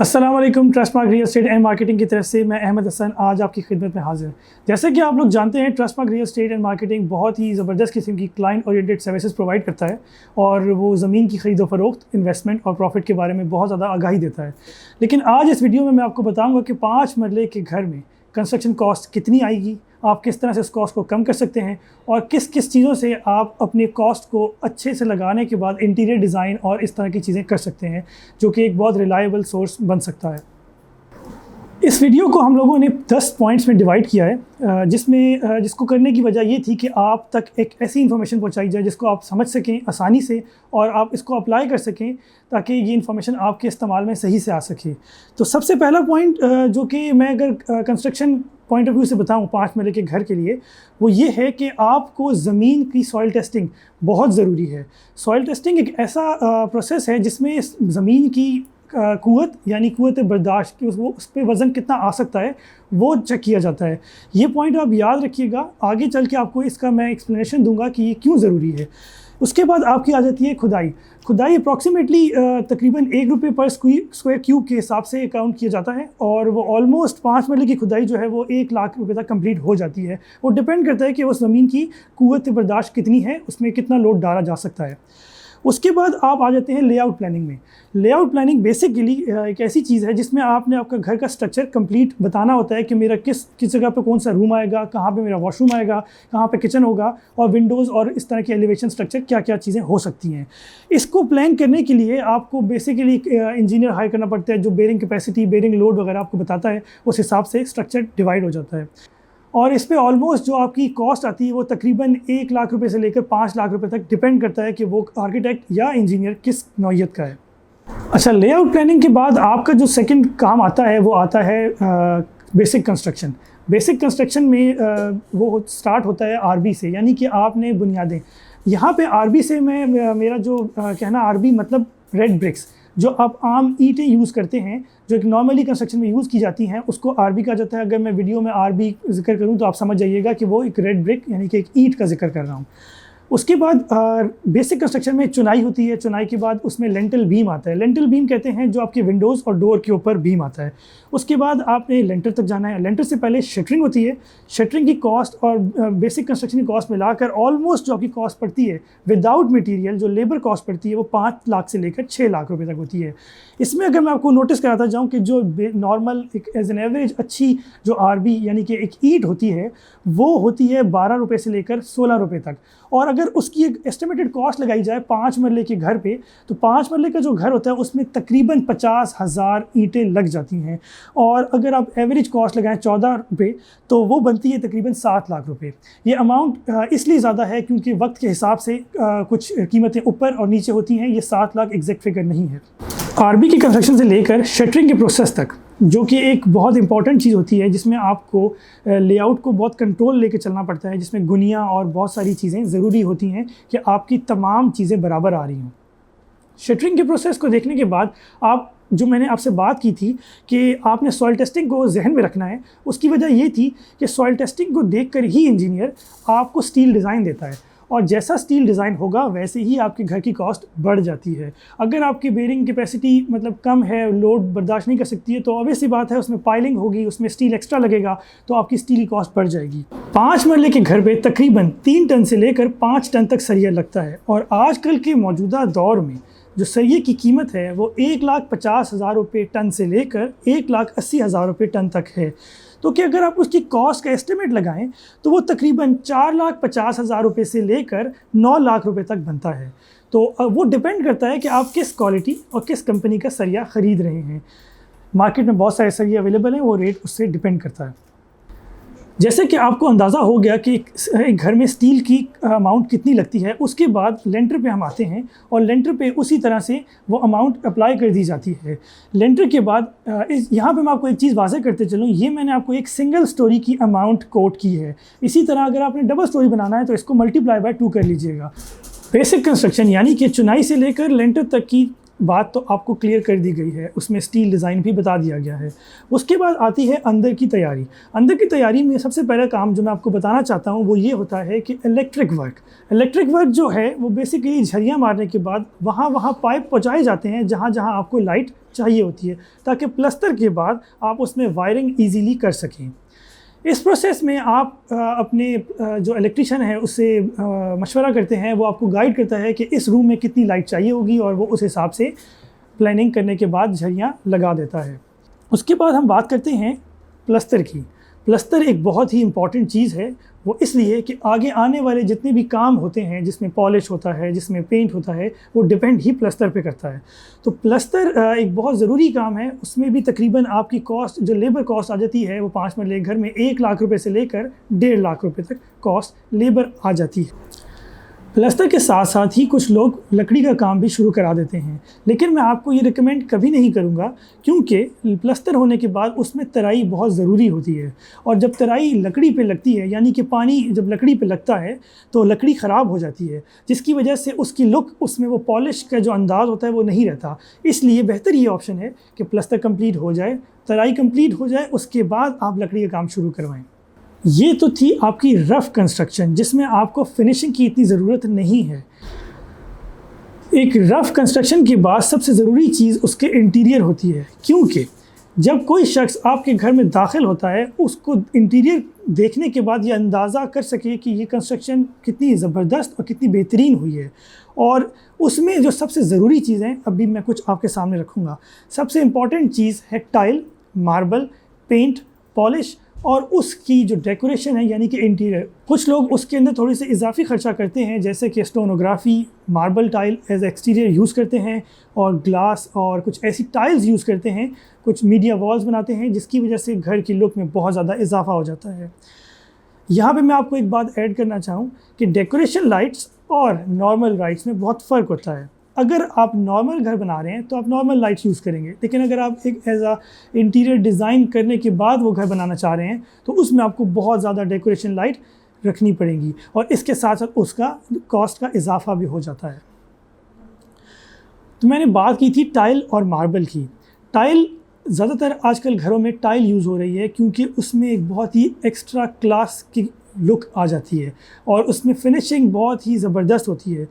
अस्सलाम वालेकुम। ट्रस्टमार्क real estate and marketing की तरफ से मैं अहमद हसन आज आपकी खिदमत में हाजिर। जैसे कि आप लोग जानते हैं, ट्रस्टमार्क रियल एस्टेट एंड मार्केटिंग बहुत ही ज़बरदस्त किस्म की क्लाइंट ओरिएंटेड सर्विसेज प्रोवाइड करता है और वो ज़मीन की ख़रीदो फरोख्त, इन्वेस्टमेंट और प्रॉफिट के बारे में बहुत ज़्यादा आगाही देता है। लेकिन आज इस वीडियो में मैं आपको बताऊँगा कि 5 मरले के घर में कंस्ट्रक्शन कॉस्ट कितनी आएगी, आप किस तरह से उस कॉस्ट को कम कर सकते हैं और किस किस चीज़ों से आप अपने कॉस्ट को अच्छे से लगाने के बाद इंटीरियर डिज़ाइन और इस तरह की चीज़ें कर सकते हैं, जो कि एक बहुत रिलायबल सोर्स बन सकता है। इस वीडियो को हम लोगों ने 10 पॉइंट्स में डिवाइड किया है, जिसको करने की वजह ये थी कि आप तक एक ऐसी इन्फॉर्मेशन पहुंचाई जाए जिसको आप समझ सकें आसानी से और आप इसको अप्लाई कर सकें ताकि ये इन्फॉर्मेशन आपके इस्तेमाल में सही से आ सके। तो सबसे पहला पॉइंट जो कि मैं अगर कंस्ट्रक्शन पॉइंट ऑफ व्यू से बताऊं 5 मरले के घर के लिए, वो ये है कि आपको ज़मीन की सॉइल टेस्टिंग बहुत ज़रूरी है। सॉइल टेस्टिंग एक ऐसा प्रोसेस है जिसमें ज़मीन की क़ुव्वत यानी क़ुव्वत बर्दाश्त कि उस पर वज़न कितना आ सकता है वो चेक किया जाता है। ये पॉइंट आप याद रखिएगा, आगे चल के आपको इसका मैं एक्सप्लेनेशन दूंगा कि ये क्यों ज़रूरी है। उसके बाद आपकी आ जाती है खुदाई अप्रॉक्सीमेटली तकरीबन ₹1 पर स्क्वायर क्यूब के हिसाब से काउंट किया जाता है और वो ऑलमोस्ट 5 मरले की खुदाई जो है वो ₹1 लाख तक कंप्लीट हो जाती है। वो डिपेंड करता है कि उस ज़मीन की क़ुव्वत बर्दाश्त कितनी है, उसमें कितना लोड डाला जा सकता है। उसके बाद आप आ जाते हैं लेआउट प्लानिंग में। लेआउट प्लानिंग बेसिकली एक ऐसी चीज़ है जिसमें आपने आपका घर का स्ट्रक्चर कंप्लीट बताना होता है कि मेरा किस जगह पे कौन सा रूम आएगा, कहाँ पे मेरा वॉशरूम आएगा, कहाँ पे किचन होगा और विंडोज़ और इस तरह के एलिवेशन स्ट्रक्चर क्या क्या चीज़ें हो सकती हैं। इसको प्लान करने के लिए आपको बेसिकली इंजीनियर हायर करना पड़ता है जो बेरिंग कैपेसिटी, बेरिंग लोड वगैरह आपको बताता है। उस हिसाब से स्ट्रक्चर डिवाइड हो जाता है और इस पे ऑलमोस्ट जो आपकी कॉस्ट आती है वो तकरीबन ₹1 लाख से लेकर ₹5 लाख तक डिपेंड करता है कि वो आर्किटेक्ट या इंजीनियर किस नौइयत का है। अच्छा, लेआउट प्लानिंग के बाद आपका जो सेकंड काम आता है वो आता है बेसिक कंस्ट्रक्शन। बेसिक कंस्ट्रक्शन में वो स्टार्ट होता है आरबी से, यानी कि आपने बुनियादें यहाँ पे आरबी से मेरा जो कहना आरबी मतलब रेड ब्रिक्स, जो आप आम ईंटें यूज़ करते हैं जो एक नॉर्मली कंस्ट्रक्शन में यूज़ की जाती हैं, उसको आरबी कहा जाता है। अगर मैं वीडियो में आरबी जिक्र करूं तो आप समझ जाइएगा कि वो एक रेड ब्रिक यानी कि एक ईंट का जिक्र कर रहा हूं। उसके बाद बेसिक कंस्ट्रक्शन में चुनाई होती है। चुनाई के बाद उसमें लेंटल बीम आता है। लेंटल बीम कहते हैं जो आपके विंडोज़ और डोर के ऊपर बीम आता है। उसके बाद आपने लेंटर तक जाना है। लेंटर से पहले शटरिंग होती है। शटरिंग की कॉस्ट और बेसिक कंस्ट्रक्शन की कॉस्ट मिलाकर ऑलमोस्ट जो आपकी कॉस्ट पड़ती है विदाउट मटीरियल, जो लेबर कॉस्ट पड़ती है वो 5 लाख से लेकर 6 लाख रुपए तक होती है। इसमें अगर मैं आपको नोटिस कराता जाऊँ कि जो नॉर्मल एक एज एन एवरेज अच्छी जो आरबी यानी कि एक ईंट होती है वो होती है ₹12 से लेकर ₹16 तक। और अगर उसकी एक एस्टिमेटेड कॉस्ट लगाई जाए 5 मरले के घर पे, तो 5 मरले का जो घर होता है उसमें तकरीबन 50,000 ईंटें लग जाती हैं और अगर आप एवरेज कॉस्ट लगाएं ₹14 तो वो बनती है तकरीबन ₹7 लाख। ये अमाउंट इसलिए ज़्यादा है क्योंकि वक्त के हिसाब से कुछ कीमतें ऊपर और नीचे होती हैं। ये 7 लाख एग्जैक्ट फिगर नहीं है। आरबी की कंस्ट्रक्शन से लेकर शटरिंग के प्रोसेस तक, जो कि एक बहुत इंपॉर्टेंट चीज़ होती है जिसमें आपको लेआउट को बहुत कंट्रोल लेके चलना पड़ता है, जिसमें गुनिया और बहुत सारी चीज़ें ज़रूरी होती हैं कि आपकी तमाम चीज़ें बराबर आ रही हों। शटरिंग के प्रोसेस को देखने के बाद आप जो मैंने आपसे बात की थी कि आपने सॉइल टेस्टिंग को जहन में रखना है, उसकी वजह ये थी कि सॉइल टेस्टिंग को देखकर ही इंजीनियर आपको स्टील डिज़ाइन देता है और जैसा स्टील डिज़ाइन होगा वैसे ही आपके घर की कॉस्ट बढ़ जाती है। अगर आपकी बेरिंग कैपेसिटी मतलब कम है, लोड बर्दाश्त नहीं कर सकती है, तो ऑब्वियस सी बात है उसमें पाइलिंग होगी, उसमें स्टील एक्स्ट्रा लगेगा तो आपकी स्टील की कॉस्ट बढ़ जाएगी। 5 मरले के घर पे तकरीबन 3 टन से लेकर 5 टन तक सरिया लगता है और आजकल के मौजूदा दौर में जो सरिये की कीमत है वो ₹1,50,000 टन से लेकर ₹1,80,000 टन तक है। तो कि अगर आप उसकी कॉस्ट का एस्टिमेट लगाएं तो वो तकरीबन ₹4,50,000 से लेकर ₹9 लाख तक बनता है। तो वो डिपेंड करता है कि आप किस क्वालिटी और किस कंपनी का सरिया ख़रीद रहे हैं। मार्केट में बहुत सारे सरिये अवेलेबल हैं, वो रेट उससे डिपेंड करता है। जैसे कि आपको अंदाज़ा हो गया कि एक घर में स्टील की अमाउंट कितनी लगती है, उसके बाद लेंटर पे हम आते हैं और लेंटर पे उसी तरह से वो अमाउंट अप्लाई कर दी जाती है। लेंटर के बाद यहाँ पे मैं आपको एक चीज़ वाज़ेह करते चलूँ, ये मैंने आपको एक सिंगल स्टोरी की अमाउंट कोट की है। इसी तरह अगर आपने डबल स्टोरी बनाना है तो इसको मल्टीप्लाई बाय 2 कर लीजिएगा। बेसिक कंस्ट्रक्शन यानी कि चुनाई से लेकर लेंटर तक की बात तो आपको क्लियर कर दी गई है, उसमें स्टील डिज़ाइन भी बता दिया गया है। उसके बाद आती है अंदर की तैयारी। अंदर की तैयारी में सबसे पहला काम जो मैं आपको बताना चाहता हूँ वो ये होता है कि इलेक्ट्रिक वर्क जो है वो बेसिकली झरियाँ मारने के बाद वहाँ पाइप पहुँचाए जाते हैं जहाँ जहाँ आपको लाइट चाहिए होती है, ताकि प्लस्तर के बाद आप उसमें वायरिंग ईजीली कर सकें। इस प्रोसेस में आप अपने जो इलेक्ट्रीशियन है उससे मशवरा करते हैं, वो आपको गाइड करता है कि इस रूम में कितनी लाइट चाहिए होगी और वो उस हिसाब से प्लानिंग करने के बाद झरियाँ लगा देता है। उसके बाद हम बात करते हैं प्लस्तर की। प्लस्तर एक बहुत ही इम्पॉर्टेंट चीज़ है, वो इसलिए कि आगे आने वाले जितने भी काम होते हैं जिसमें पॉलिश होता है, जिसमें पेंट होता है, वो डिपेंड ही प्लस्तर पे करता है। तो प्लस्तर एक बहुत ज़रूरी काम है। उसमें भी तकरीबन आपकी कॉस्ट जो लेबर कॉस्ट आ जाती है वो 5 मरले घर में 1 लाख रुपए से लेकर 1.5 लाख रुपए तक कॉस्ट लेबर आ जाती है। प्लस्तर के साथ साथ ही कुछ लोग लकड़ी का काम भी शुरू करा देते हैं, लेकिन मैं आपको ये रिकमेंड कभी नहीं करूँगा, क्योंकि प्लस्तर होने के बाद उसमें तराई बहुत ज़रूरी होती है। और जब तराई लकड़ी पे लगती है, यानी कि पानी जब लकड़ी पे लगता है तो लकड़ी ख़राब हो जाती है, जिसकी वजह से उसकी लुक, उसमें वो पॉलिश का जो अंदाज़ होता है वो नहीं रहता। इसलिए बेहतर ये ऑप्शन है कि प्लस्तर कंप्लीट हो जाए, तराई कंप्लीट हो जाए, उसके बाद आप लकड़ी का काम शुरू करवाएँ। ये तो थी आपकी रफ़ कंस्ट्रक्शन, जिसमें आपको फिनिशिंग की इतनी ज़रूरत नहीं है। एक रफ़ कंस्ट्रक्शन के बाद सबसे ज़रूरी चीज़ उसके इंटीरियर होती है, क्योंकि जब कोई शख्स आपके घर में दाखिल होता है उसको इंटीरियर देखने के बाद ये अंदाज़ा कर सके कि ये कंस्ट्रक्शन कितनी ज़बरदस्त और कितनी बेहतरीन हुई है। और उसमें जो सबसे ज़रूरी चीज़ें अभी मैं कुछ आपके सामने रखूँगा। सबसे इम्पॉर्टेंट चीज़ है टाइल, मार्बल, पेंट, पॉलिश और उसकी जो डेकोरेशन है, यानी कि इंटीरियर। कुछ लोग उसके अंदर थोड़ी सी इजाफी खर्चा करते हैं, जैसे कि स्टोनोग्राफी, marble tile as exterior use करते हैं और ग्लास और कुछ ऐसी टाइल्स यूज़ करते हैं, कुछ मीडिया वॉल्स बनाते हैं, जिसकी वजह से घर की लुक में बहुत ज़्यादा इजाफा हो जाता है। यहाँ पे मैं आपको एक बात ऐड करना चाहूँ कि डेकोरेशन लाइट्स और नॉर्मल लाइट्स में बहुत फ़र्क होता है। अगर आप नॉर्मल घर बना रहे हैं तो आप नॉर्मल लाइट्स यूज़ करेंगे, लेकिन अगर आप एक एज आ इंटीरियर डिज़ाइन करने के बाद वो घर बनाना चाह रहे हैं तो उसमें आपको बहुत ज़्यादा डेकोरेशन लाइट रखनी पड़ेंगी और इसके साथ साथ उसका कॉस्ट का इजाफा भी हो जाता है। तो मैंने बात की थी टाइल और मार्बल की। टाइल ज़्यादातर आजकल घरों में टाइल यूज़ हो रही है, क्योंकि उसमें एक बहुत ही एक्स्ट्रा क्लास की लुक आ जाती है और उसमें फिनिशिंग बहुत ही ज़बरदस्त होती है,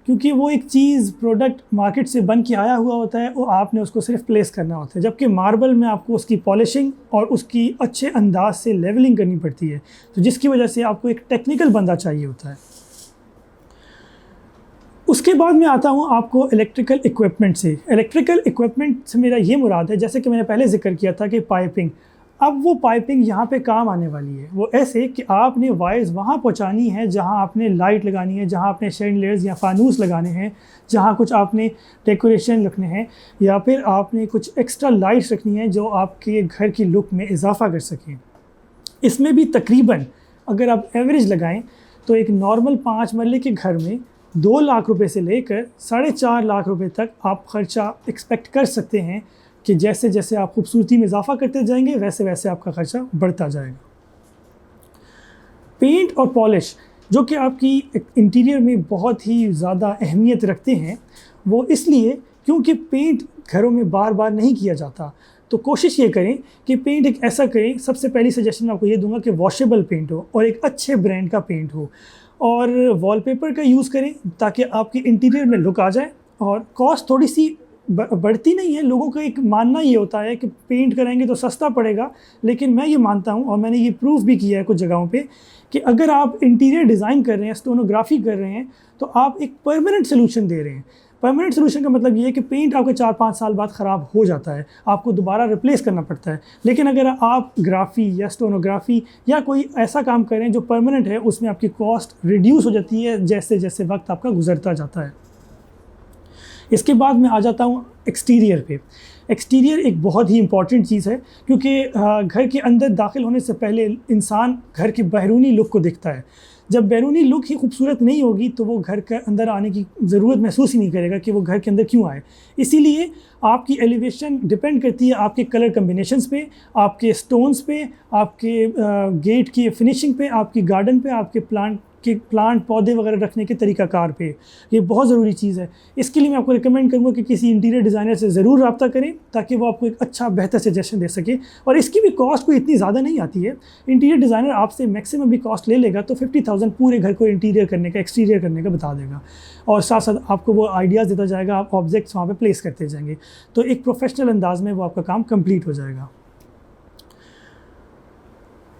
क्योंकि वो एक चीज़ प्रोडक्ट मार्केट से बन के आया हुआ होता है, वो आपने उसको सिर्फ प्लेस करना होता है। जबकि मार्बल में आपको उसकी पॉलिशिंग और उसकी अच्छे अंदाज से लेवलिंग करनी पड़ती है, तो जिसकी वजह से आपको एक टेक्निकल बंदा चाहिए होता है। उसके बाद मैं आता हूँ आपको इलेक्ट्रिकल इक्विपमेंट से। इलेक्ट्रिकल इक्विपमेंट से मेरा ये मुराद है, जैसे कि मैंने पहले जिक्र किया था कि पाइपिंग। अब वो पाइपिंग यहाँ पे काम आने वाली है। वो ऐसे कि आपने वायर्स वहाँ पहुँचानी है जहाँ आपने लाइट लगानी है, जहाँ आपने शैंडलियर्स या फानूस लगाने हैं, जहाँ कुछ आपने डेकोरेशन रखने हैं, या फिर आपने कुछ एक्स्ट्रा लाइट्स रखनी है जो आपके घर की लुक में इजाफा कर सकें। इसमें भी तकरीबन अगर आप एवरेज लगाएं तो एक नॉर्मल 5 मरले के घर में 2 लाख रुपए से लेकर 4.5 लाख रुपए तक आप ख़र्चा एक्सपेक्ट कर सकते हैं, कि जैसे जैसे आप खूबसूरती में इजाफा करते जाएंगे वैसे वैसे आपका ख़र्चा बढ़ता जाएगा। पेंट और पॉलिश जो कि आपकी इंटीरियर में बहुत ही ज़्यादा अहमियत रखते हैं, वो इसलिए क्योंकि पेंट घरों में बार बार नहीं किया जाता। तो कोशिश ये करें कि पेंट एक ऐसा करें, सबसे पहली सजेशन मैं आपको ये दूंगा कि वॉशेबल पेंट हो और एक अच्छे ब्रांड का पेंट हो, और वॉलपेपर का यूज़ करें ताकि आपके इंटीरियर में लुक आ जाए। और कॉस्ट थोड़ी सी बढ़ती नहीं है। लोगों का एक मानना ये होता है कि पेंट कराएंगे तो सस्ता पड़ेगा, लेकिन मैं ये मानता हूँ और मैंने ये प्रूफ भी किया है कुछ जगहों पे कि अगर आप इंटीरियर डिज़ाइन कर रहे हैं, स्टोनोग्राफी कर रहे हैं, तो आप एक परमानेंट सोल्यूशन दे रहे हैं। परमानेंट सोल्यूशन का मतलब ये है कि पेंट आपके 4-5 साल बाद ख़राब हो जाता है, आपको दोबारा रिप्लेस करना पड़ता है। लेकिन अगर आप ग्राफी या स्टोनोग्राफी या कोई ऐसा काम करें जो परमानेंट है, उसमें आपकी कॉस्ट रिड्यूस हो जाती है जैसे जैसे वक्त आपका गुजरता जाता है। इसके बाद मैं आ जाता हूँ एक्सटीरियर पे। एक्सटीरियर एक बहुत ही इम्पॉर्टेंट चीज़ है, क्योंकि घर के अंदर दाखिल होने से पहले इंसान घर की बैरूनी लुक को देखता है। जब बैरूनी लुक ही खूबसूरत नहीं होगी तो वो घर के अंदर आने की ज़रूरत महसूस ही नहीं करेगा कि वो घर के अंदर क्यों आए। इसीलिए आपकी एलिवेशन डिपेंड करती है आपके कलर कम्बिनेशंस पे, आपके स्टोन्स पे, आपके गेट की फिनिशिंग पे, आपकी गार्डन पे, आपके प्लांट आपके प्लांट पौधे वगैरह रखने के तरीक़ाकार पे। ये बहुत ज़रूरी चीज़ है। इसके लिए मैं आपको रिकमेंड करूँगा कि किसी इंटीरियर डिज़ाइनर से ज़रूर रब्ता करें ताकि वो आपको एक अच्छा बेहतर सजेशन दे सके। और इसकी भी कॉस्ट कोई इतनी ज़्यादा नहीं आती है। इंटीरियर डिज़ाइनर आपसे मैक्सिमम भी कॉस्ट ले लेगा तो 50,000 पूरे घर को इंटीरियर करने का, एक्सटीरियर करने का बता देगा, और साथ साथ आपको वो आइडियाज़ देता जाएगा, आप ऑब्जेक्ट्स वहाँ पे प्लेस करते जाएंगे, तो एक प्रोफेशनल अंदाज में वो आपका काम कंप्लीट हो जाएगा।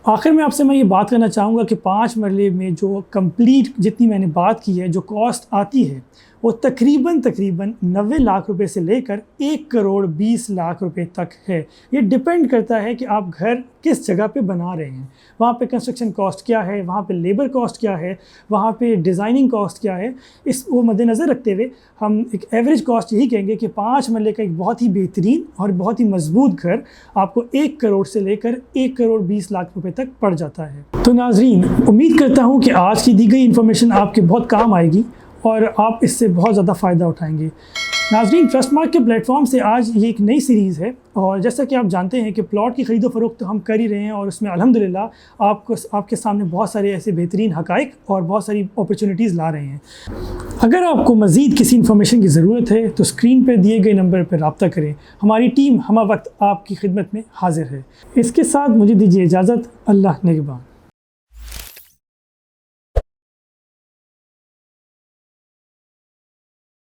आखिर में आपसे मैं ये बात करना चाहूँगा कि 5 मरले में जो कंप्लीट जितनी मैंने बात की है, जो कॉस्ट आती है वो तकरीबन 90 लाख रुपए से लेकर 1 करोड़ 20 लाख रुपए तक है। ये डिपेंड करता है कि आप घर किस जगह पे बना रहे हैं, वहाँ पे कंस्ट्रक्शन कॉस्ट क्या है, वहाँ पे लेबर कॉस्ट क्या है, वहाँ पे डिज़ाइनिंग कॉस्ट क्या है। इस वो मद्देनज़र रखते हुए हम एक एवरेज कॉस्ट यही कहेंगे कि 5 मरले का एक बहुत ही बेहतरीन और बहुत ही मजबूत घर आपको 1 करोड़ से लेकर 1 करोड़ 20 लाख रुपए तक पड़ जाता है। तो नाज़रीन, उम्मीद करता हूँ कि आज की दी गई इन्फॉर्मेशन आपके बहुत काम आएगी और आप इससे बहुत ज़्यादा फ़ायदा उठाएंगे। नाज़रीन, ट्रस्टमार्क के प्लेटफॉर्म से आज ये एक नई सीरीज़ है, और जैसा कि आप जानते हैं कि प्लॉट की ख़रीदो फ़रोख्त तो हम कर ही रहे हैं, और उसमें अल्हम्दुलिल्लाह आपके सामने बहुत सारे ऐसे बेहतरीन हक़ाइक़ और बहुत सारी अपॉर्चुनिटीज़ ला रहे हैं। अगर आपको मज़ीद किसी इन्फॉर्मेशन की ज़रूरत है तो स्क्रीन पर दिए गए नंबर पर रब्ता करें। हमारी टीम हमा वक्त आपकी खिदमत में हाजिर है। इसके साथ मुझे दीजिए इजाज़त। अल्लाह निगहबान।